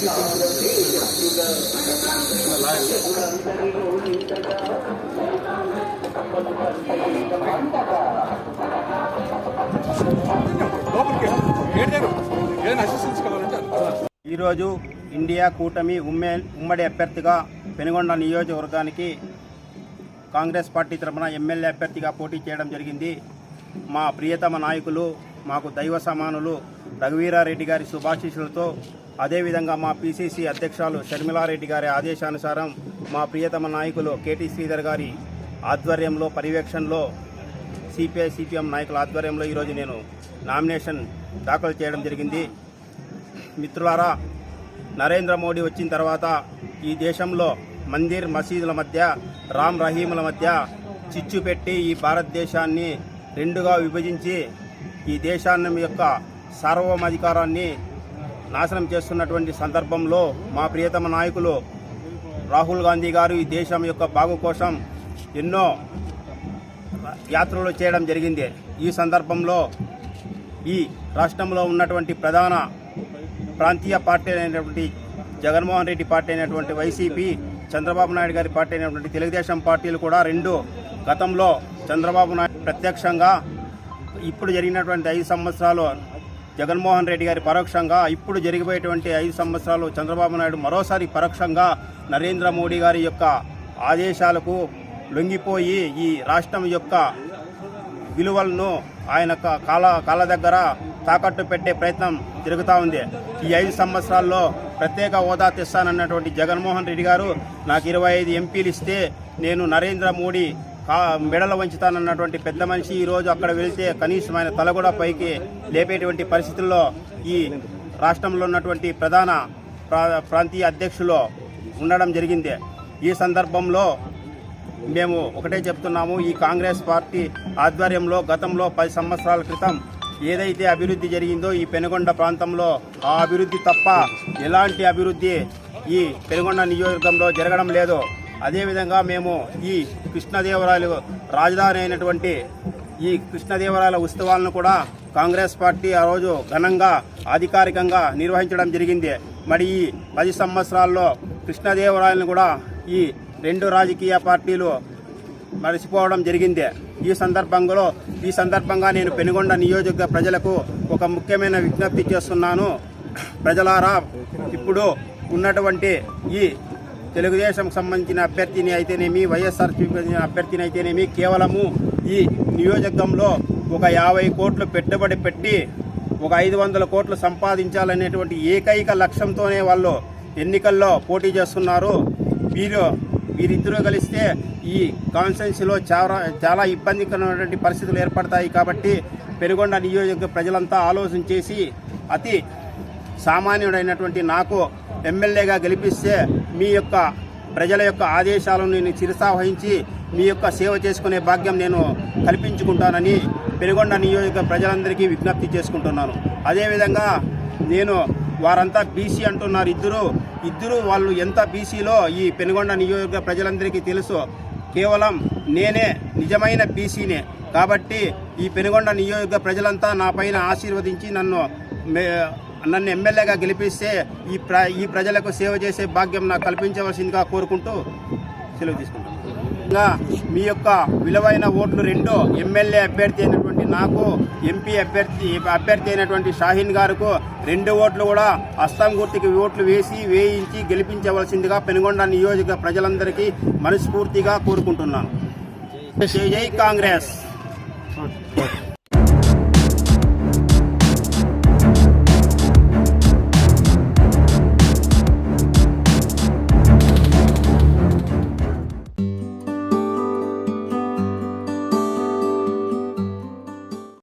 ఈరోజు ఇండియా కూటమి ఉమ్మడి అభ్యర్థిగా పెనుగొండ నియోజకవర్గానికి కాంగ్రెస్ పార్టీ తరఫున ఎమ్మెల్యే అభ్యర్థిగా పోటీ చేయడం జరిగింది. మా ప్రియతమ నాయకులు, మాకు దైవ సమానులు రఘువీరారెడ్డి గారి శుభాశీస్సులతో, అదేవిధంగా మా పిసిసి అధ్యక్షులు షర్మిలారెడ్డి గారి ఆదేశానుసారం మా ప్రియతమ నాయకులు కేటీ శ్రీధర్ గారి ఆధ్వర్యంలో, పర్యవేక్షణలో, సిపిఐ సిపిఎం నాయకుల ఆధ్వర్యంలో ఈరోజు నేను నామినేషన్ దాఖలు చేయడం జరిగింది. మిత్రులారా, నరేంద్ర మోడీ వచ్చిన తర్వాత ఈ దేశంలో మందిర్ మసీదుల మధ్య, రామ్ రహీముల మధ్య చిచ్చు పెట్టి ఈ భారతదేశాన్ని రెండుగా విభజించి ఈ దేశాన్ని యొక్క సార్వభౌమాధికారాన్ని నాశనం చేస్తున్నటువంటి సందర్భంలో మా ప్రియతమ నాయకులు రాహుల్ గాంధీ గారు ఈ దేశం యొక్క బాగు కోసం ఎన్నో యాత్రలు చేయడం జరిగింది. ఈ సందర్భంలో ఈ రాష్ట్రంలో ఉన్నటువంటి ప్రధాన ప్రాంతీయ పార్టీ అయినటువంటి జగన్మోహన్ రెడ్డి పార్టీ అయినటువంటి వైసీపీ, చంద్రబాబు నాయుడు గారి పార్టీ అయినటువంటి తెలుగుదేశం పార్టీలు కూడా రెండు, గతంలో చంద్రబాబు నాయుడు ప్రత్యక్షంగా, ఇప్పుడు జరిగినటువంటి 5 సంవత్సరాలు జగన్మోహన్ రెడ్డి గారి పరోక్షంగా, ఇప్పుడు జరిగిపోయేటువంటి 5 సంవత్సరాలు చంద్రబాబు నాయుడు మరోసారి పరోక్షంగా నరేంద్ర మోడీ గారి యొక్క ఆదేశాలకు లొంగిపోయి ఈ రాష్ట్రం యొక్క విలువలను ఆయన కాళ్ళ దగ్గర తాకట్టు పెట్టే ప్రయత్నం జరుగుతూ ఉంది. ఈ 5 సంవత్సరాల్లో ప్రత్యేక హోదా తెస్తానన్నటువంటి జగన్మోహన్ రెడ్డి గారు నాకు 25 ఎంపీలు ఇస్తే నేను నరేంద్ర మోడీ మెడలు వంచుతానన్నటువంటి పెద్ద మనిషి ఈరోజు అక్కడ వెళ్తే కనీసం ఆయన తల కూడా పైకి లేపేటువంటి పరిస్థితుల్లో ఈ రాష్ట్రంలో ఉన్నటువంటి ప్రధాన ప్రాంతీయ అధ్యక్షులు ఉండడం జరిగింది. ఈ సందర్భంలో మేము ఒకటే చెప్తున్నాము, ఈ కాంగ్రెస్ పార్టీ ఆధ్వర్యంలో గతంలో 10 సంవత్సరాల క్రితం ఏదైతే అభివృద్ధి జరిగిందో ఈ పెనుగొండ ప్రాంతంలో, ఆ అభివృద్ధి తప్ప ఎలాంటి అభివృద్ధి ఈ పెనుగొండ నియోజకవర్గంలో జరగడం లేదు. అదేవిధంగా మేము ఈ కృష్ణదేవరాయలు రాజధాని అయినటువంటి ఈ కృష్ణదేవరాయల ఉత్సవాలను కూడా కాంగ్రెస్ పార్టీ ఆ రోజు ఘనంగా అధికారికంగా నిర్వహించడం జరిగింది. మరి ఈ 10 సంవత్సరాల్లో కృష్ణదేవరాయలను కూడా ఈ 2 రాజకీయ పార్టీలు మరిచిపోవడం జరిగింది. ఈ సందర్భంగా నేను పెనుగొండ నియోజకవర్గ ప్రజలకు ఒక ముఖ్యమైన విజ్ఞప్తి చేస్తున్నాను. ప్రజలారా, ఇప్పుడు ఉన్నటువంటి ఈ తెలుగుదేశం సంబంధించిన అభ్యర్థిని అయితేనేమి, వైఎస్ఆర్సీపీ అభ్యర్థిని అయితేనేమి, కేవలము ఈ నియోజకవర్గంలో ఒక 50 కోట్లు పెట్టుబడి పెట్టి ఒక 500 కోట్లు సంపాదించాలనేటువంటి ఏకైక లక్ష్యంతోనే వాళ్ళు ఎన్నికల్లో పోటీ చేస్తున్నారు. వీరిద్దరూ కలిస్తే ఈ కాన్స్టిట్యున్సీలో చాలా ఇబ్బందికరమైనటువంటి పరిస్థితులు ఏర్పడతాయి. కాబట్టి పెనుగొండ నియోజకవర్గ ప్రజలంతా ఆలోచన చేసి అతి సామాన్యుడైనటువంటి నాకు ఎమ్మెల్యేగా గెలిపిస్తే మీ యొక్క ప్రజల యొక్క ఆదేశాలను నేను శిరసావహించి మీ యొక్క సేవ చేసుకునే భాగ్యం నేను కల్పించుకుంటానని పెనుగొండ నియోజకవర్గ ప్రజలందరికీ విజ్ఞప్తి చేసుకుంటున్నాను. అదేవిధంగా నేను వారంతా బీసీ అంటున్నారు, ఇద్దరు వాళ్ళు ఎంత బీసీలో ఈ పెనుగొండ నియోజకవర్గ ప్రజలందరికీ తెలుసు. కేవలం నేనే నిజమైన బీసీనే. కాబట్టి ఈ పెనుగొండ నియోజకవర్గ ప్రజలంతా నా పైన ఆశీర్వదించి నన్ను ఎమ్మెల్యేగా గెలిపిస్తే ఈ ప్రజలకు సేవ చేసే భాగ్యం నాకు కల్పించవలసిందిగా కోరుకుంటూ సెలవు తీసుకుంటాను. ఇంకా మీ యొక్క విలువైన ఓట్లు 2, ఎమ్మెల్యే అభ్యర్థి అయినటువంటి నాకు, ఎంపీ అభ్యర్థి అయినటువంటి షాహీన్ గారుకు 2 ఓట్లు కూడా అస్సాం గుర్తుకి ఓట్లు వేయించి గెలిపించవలసిందిగా పెనుగొండ నియోజక ప్రజలందరికీ మనస్ఫూర్తిగా కోరుకుంటున్నాను. జై కాంగ్రెస్.